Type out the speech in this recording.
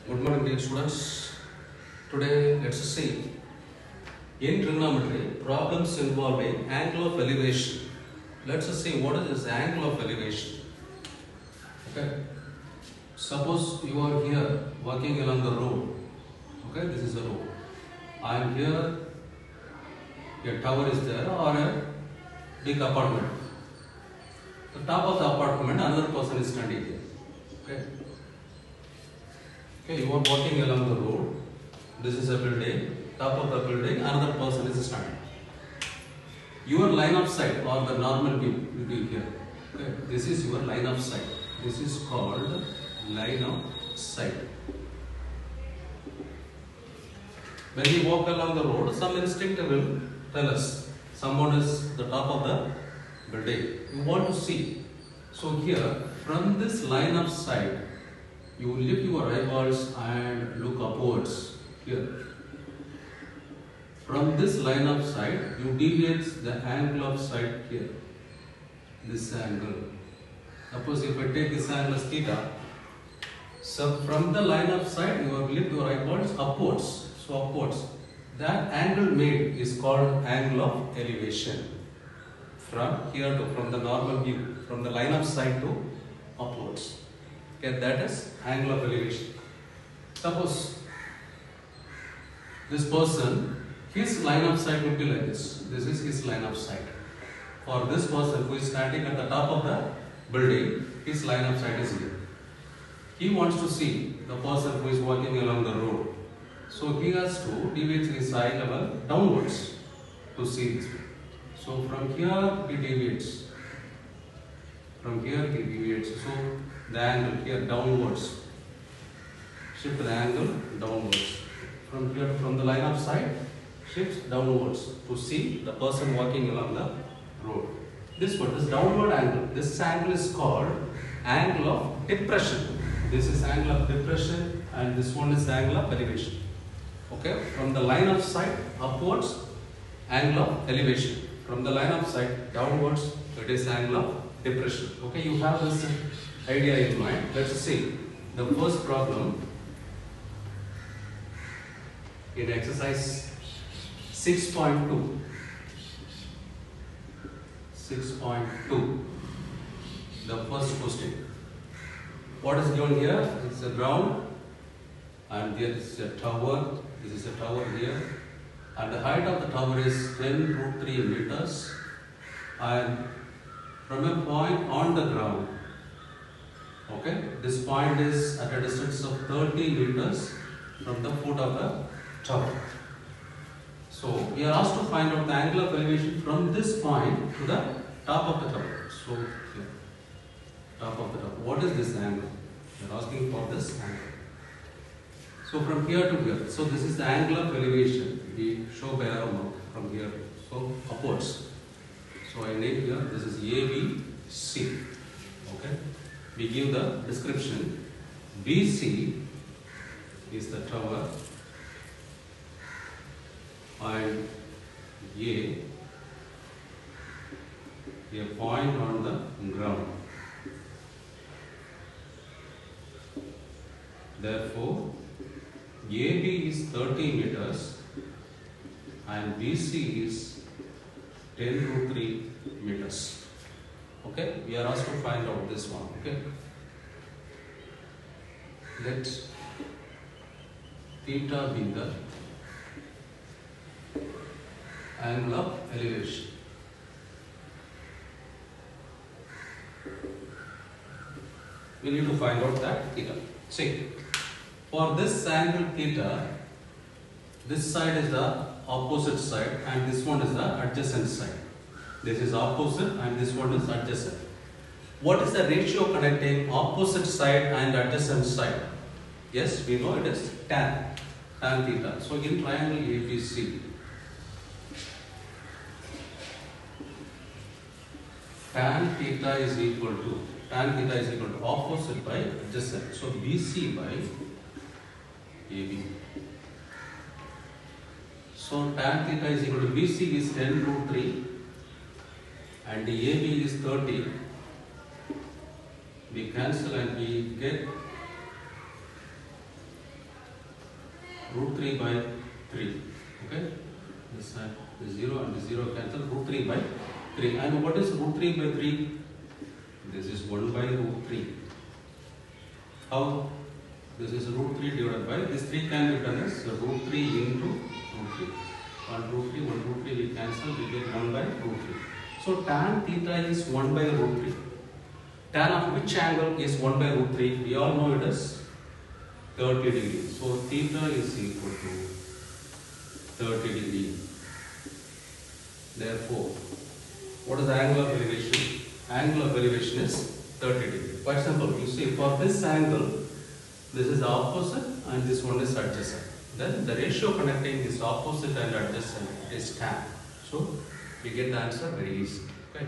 Good morning, dear students. Today, let's see in trigonometry problems involving angle of elevation. Let's see what is this angle of elevation. Okay. Suppose you are here walking along the road. Okay, this is a road. I am here. A tower is there or a big apartment. The top of the apartment, another person is standing here. Okay. Okay, you are walking along the road. This is a building. Top of the building, another person is standing. Your line of sight or the normal view will be here. Okay, this is your line of sight. This is called line of sight. When we walk along the road, some instinct will tell us someone is the top of the building. You want to see. So here, from this line of sight, you lift your eyeballs and look upwards here. From this line of sight, you deviate the angle of sight here. This angle. Suppose if I take this angle as theta, so from the line of sight, you have lift your eyeballs upwards. So upwards. That angle made is called angle of elevation. From here to, from the normal view, from the line of sight to upwards. Okay, that is angle of elevation. Suppose this person, his line of sight will be like this. This is his line of sight. For this person who is standing at the top of the building, his line of sight is here. He wants to see the person who is walking along the road. So he has to deviate his eye level downwards to see this. So from here he deviates. From here he deviates. So the angle here downwards. Shift the angle downwards. From here, from the line of sight, shift downwards to see the person walking along the road. This one, this downward angle. This angle is called angle of depression. This is angle of depression and this one is angle of elevation. Okay, from the line of sight upwards, angle of elevation. From the line of sight downwards, it is angle of depression. Okay, you have this idea in mind. Let's see the first problem in exercise 6.2. 6.2. The first question. What is given here? It's a ground and there is a tower. This is a tower here. And the height of the tower is 10√3 meters. And from a point on the ground, okay, this point is at a distance of 30 meters from the foot of the tower. So we are asked to find out the angle of elevation from this point to the top of the tower. So here, top of the tower. What is this angle? We are asking for this angle. So from here to here. So this is the angle of elevation. We show by arrow mark from here. So upwards. So I name here. This is ABC. Okay. We give the description. BC is the tower and A point on the ground. Therefore, AB is 30 meters and BC is 10√3 meters. Okay, we are asked to find out this one. Okay, let theta be the angle of elevation. We need to find out that theta. See, for this angle theta, this side is the opposite side and this one is the adjacent side. This is opposite and this one is adjacent. What is the ratio connecting opposite side and adjacent side? Yes, we know it is tan theta. So in triangle ABC, tan theta is equal to opposite by adjacent. So BC by AB. So tan theta is equal to BC is 10√3 and AB is 30. We cancel and we get 3 by 3. Okay, this side is 0 and this 0 cancel, root 3 by 3. And what is root 3 by 3? This is 1 by root 3. How? This is root 3 divided by, this 3 can be written as root 3 into root 3. 1 root 3 we cancel, we get 1 by root 3. So tan theta is 1 by root 3. Tan of which angle is 1 by root 3? We all know it is 30 degree. So theta is equal to 30 degree. Therefore, what is the angle of elevation? Angle of elevation is 30 degree. Quite simple. You see, for this angle, this is opposite and this one is adjacent. Then the ratio connecting this opposite and adjacent is tan. So we get the answer very easy. Okay.